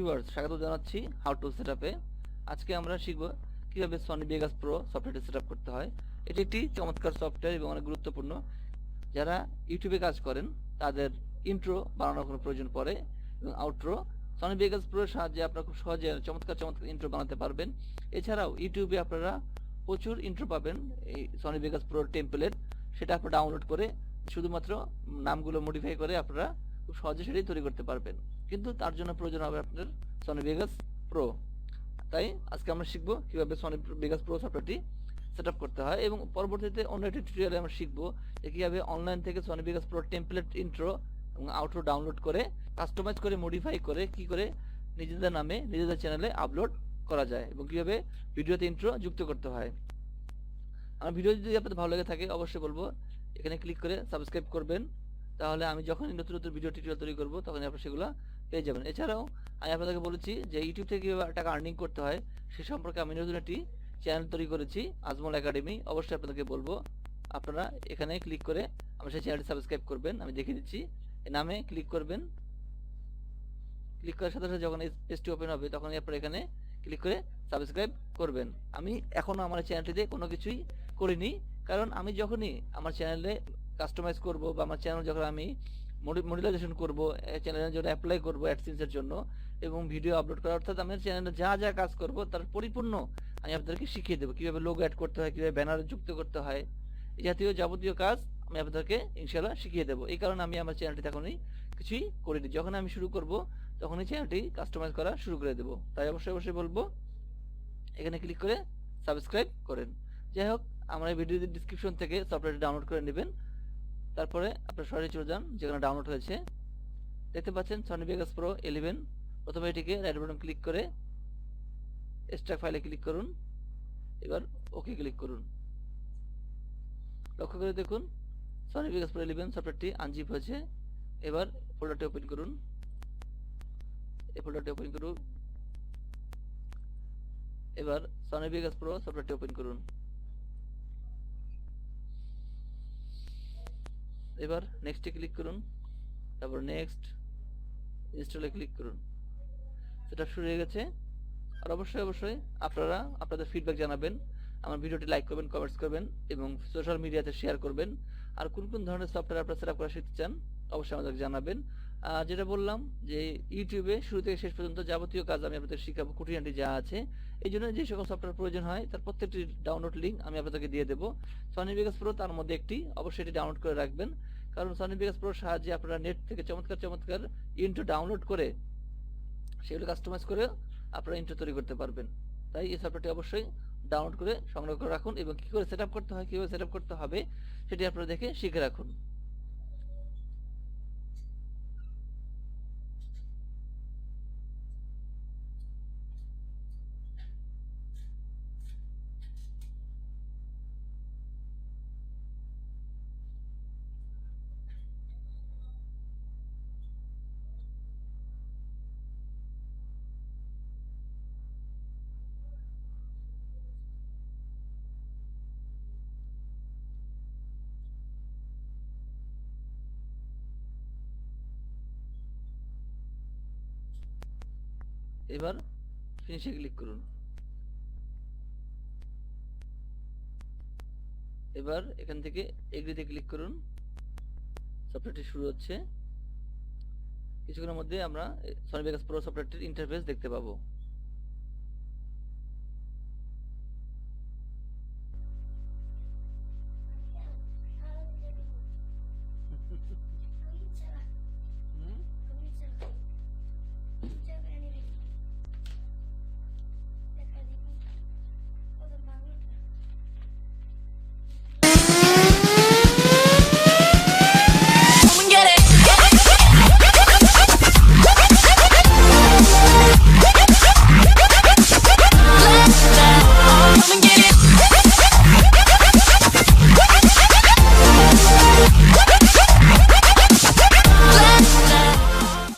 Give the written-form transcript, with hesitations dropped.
Viewers, স্বাগত জানাচ্ছি how to সেটআপে। আজকে আমরা শিখব কিভাবে সনি ভেগাস প্রো সফটওয়্যারটি সেটআপ করতে হয়। এটি একটি চমৎকার সফটওয়্যার এবং অনেক গুরুত্বপূর্ণ। যারা ইউটিউবে কাজ করেন তাদের ইন্ট্রো বানানোর কোনো প্রয়োজন পড়ে এবং আউট্রো সনি ভেগাস প্রোর সাহায্যে আপনারা খুব সহজে চমৎকার ইন্ট্রো বানাতে পারবেন। এছাড়াও ইউটিউবে আপনারা প্রচুর ইন্ট্রো পাবেন এই সনি ভেগাস প্রোর টেমপ্লেট, সেটা আপনারা ডাউনলোড করে শুধুমাত্র নামগুলো মডিফাই করে আপনারা খুব সহজে সেটাই তৈরি করতে পারবেন। কিন্তু তার জন্য প্রয়োজন হবে আপনার সনি ভেগাস প্রো। তাই আজকে আমরা শিখবো কিভাবে সনি ভেগাস প্রো সফটওয়্যারটি সেটআপ করতে হয় এবং পরবর্তীতে অন্য একটি টিউটোরিয়ালে আমরা শিখবো যে কিভাবে অনলাইন থেকে Sony Vegas pro template intro এবং আউটরো ডাউনলোড করে কাস্টমাইজ করে মডিফাই করে কি করে নিজেদের নামে নিজেদের চ্যানেলে আপলোড করা যায় এবং কিভাবে ভিডিওতে ইন্ট্রো যুক্ত করতে হয়। আমার ভিডিও যদি আপনাদের ভালো লেগে থাকে অবশ্যই বলবো এখানে ক্লিক করে সাবস্ক্রাইব করবেন, তাহলে আমি যখনই নতুন নতুন ভিডিও টিউটোরিয়াল তৈরি করবো তখন আপনারা সেগুলো পেয়ে যাবেন। এছাড়াও আমি আপনাদেরকে বলেছি যে ইউটিউব থেকে কীভাবে টাকা আর্নিং করতে হয় সে সম্পর্কে আমি নতুন একটি চ্যানেল তৈরি করেছি, আজমল একাডেমি। অবশ্যই আপনাদেরকে বলবো আপনারা এখানে ক্লিক করে আমার সেই চ্যানেলটি সাবস্ক্রাইব করবেন। আমি দেখিয়ে দিচ্ছি, এই নামে ক্লিক করবেন। ক্লিক করার সাথে সাথে যখন এই পেজটি ওপেন হবে তখনই আপনারা এখানে ক্লিক করে সাবস্ক্রাইব করবেন। আমি এখনও আমার চ্যানেলটিতে কোনো কিছুই করিনি, কারণ আমি যখনই আমার চ্যানেলে কাস্টমাইজ করব বা আমার চ্যানেল যখন আমি মডিলাইজেশন করব, চ্যানেলের জন্য অ্যাপ্লাই করব অ্যাডসেন্সের জন্য এবং ভিডিও আপলোড করা, অর্থাৎ আমি চ্যানেলে যা যা কাজ করব তার পরিপূর্ণ আমি আপনাদেরকে শিখিয়ে দেবো কীভাবে লোগো অ্যাড করতে হয়, কীভাবে ব্যানার যুক্ত করতে হয়, এই জাতীয় যাবতীয় কাজ আমি আপনাদেরকে ইনশাআল্লাহ শিখিয়ে দেবো। এই কারণে আমি আমার চ্যানেলটিতে এখনই কিছুই করিনি। যখন আমি শুরু করব তখনই চ্যানেলটি কাস্টমাইজ করা শুরু করে দেবো। তাই অবশ্যই বলবো এখানে ক্লিক করে সাবস্ক্রাইব করেন। যাই হোক, আমার এই ভিডিওর ডিসক্রিপশন থেকে সফটওয়্যারটি ডাউনলোড করে নেবেন। তারপরে আপনার সরাসরি চলে যান যেখানে ডাউনলোড হয়েছে। দেখতে পাচ্ছেন সনি ভেগাস প্রো 11। প্রথমে এটিকে রাইট বাটন ক্লিক করে এক্সট্রাক্ট ফাইলে ক্লিক করুন, এবার ওকে ক্লিক করুন। লক্ষ্য করে দেখুন সনি ভেগাস প্রো 11 সফটওয়্যারটি আনজিপ হয়েছে। এবার ফোল্ডারটি ওপেন করুন, এই ফোল্ডারটি ওপেন করুন। এবার সনি ভেগাস প্রো সফটওয়্যারটি ওপেন করুন। এবার নেক্সটে ক্লিক করুন, তারপর নেক্সট, ইনস্টলে ক্লিক করুন। সেটা শুরু হয়ে গেছে। আর অবশ্যই আপনারা আপনাদের ফিডব্যাক জানাবেন, আমার ভিডিওটি লাইক করবেন, কমেন্টস করবেন এবং সোশ্যাল মিডিয়াতে শেয়ার করবেন। আর কোন ধরনের সফটওয়্যার আপনারা সেটআপ করা শিখতে চান অবশ্যই আমাদেরকে জানাবেন। যেটা বললাম যে ইউটিউবে শুরু থেকে শেষ পর্যন্ত যাবতীয় কাজ আমি আপনাদের শিখাবো, খুঁটিনাটি যা আছে। এই জন্য যে সকল সফটওয়্যার প্রয়োজন হয় তার প্রত্যেকটি ডাউনলোড লিঙ্ক আমি আপনাদেরকে দিয়ে দেবো। সনি ভেগাস প্রো তার মধ্যে একটি, অবশ্যই এটি ডাউনলোড করে রাখবেন, কারণ সনি ভেগাস প্রোর সাহায্যে আপনারা নেট থেকে চমৎকার ইন্ট্রো ডাউনলোড করে সেগুলো কাস্টমাইজ করে আপনারা ইন্ট্রো তৈরি করতে পারবেন। তাই এই সফটওয়্যারটি অবশ্যই ডাউনলোড করে সংগ্রহ করে রাখুন এবং কী করে সেটআপ করতে হয়, কীভাবে সেটআপ করতে হবে সেটি আপনারা দেখে শিখে রাখুন। এবার ফিনিশে ক্লিক করুন। এবার এখান থেকে এগ্রিতে ক্লিক করুন। সফটওয়্যারটি শুরু হচ্ছে। কিছুক্ষণের মধ্যে আমরা সনি ভেগাস প্রো সফটওয়্যারটির ইন্টারফেস দেখতে পাবো।